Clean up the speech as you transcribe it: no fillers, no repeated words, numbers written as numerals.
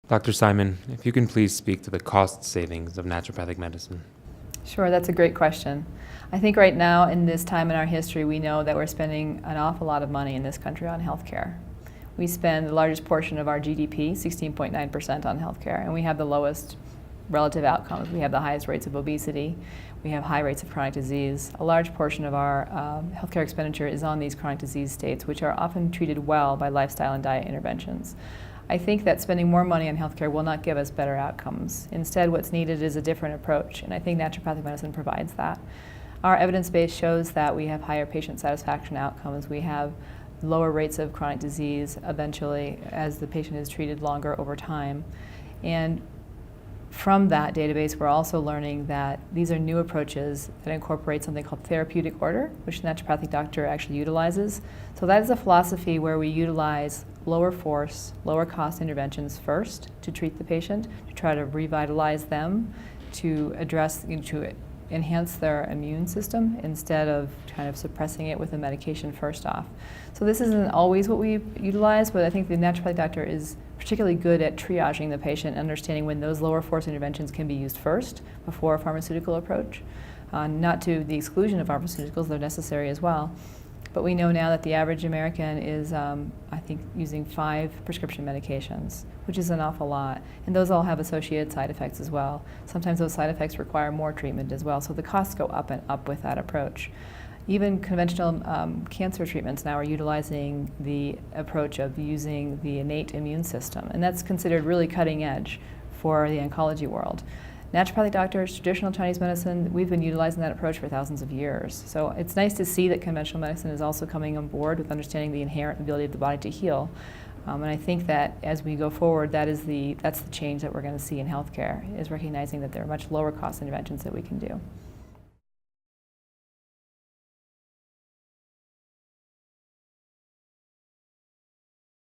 Dr. Simon, if you can please speak to the cost savings of naturopathic medicine. Sure, that's a great question. I think right now, in this time in our history, we know that we're spending an awful lot of money in this country on healthcare. We spend the largest portion of our GDP, 16.9%, on healthcare, and we have the lowest relative outcomes. We have the highest rates of obesity. We have high rates of chronic disease. A large portion of our healthcare expenditure is on these chronic disease states, which are often treated well by lifestyle and diet interventions. I think that spending more money on healthcare will not give us better outcomes. Instead, what's needed is a different approach, and I think naturopathic medicine provides that. Our evidence base shows that we have higher patient satisfaction outcomes. We have lower rates of chronic disease eventually as the patient is treated longer over time. And from that database, we're also learning that these are new approaches that incorporate something called Therapeutic Order, which the naturopathic doctor actually utilizes. So that is a philosophy where we utilize lower force, lower cost interventions first to treat the patient, to try to revitalize them, to address, to enhance their immune system instead of kind of suppressing it with a medication first off. So this isn't always what we utilize, but I think the naturopathic doctor is particularly good at triaging the patient, understanding when those lower force interventions can be used first before a pharmaceutical approach. Not to the exclusion of pharmaceuticals, they're necessary as well. But we know now that the average American is, I think, using 5 prescription medications, which is an awful lot. And those all have associated side effects as well. Sometimes those side effects require more treatment as well, so the costs go up and up with that approach. Even conventional cancer treatments now are utilizing the approach of using the innate immune system, and that's considered really cutting edge for the oncology world. Naturopathic doctors, traditional Chinese medicine, we've been utilizing that approach for thousands of years. So it's nice to see that conventional medicine is also coming on board with understanding the inherent ability of the body to heal. And I think that as we go forward, that's the change that we're going to see in healthcare, is recognizing that there are much lower cost interventions that we can do.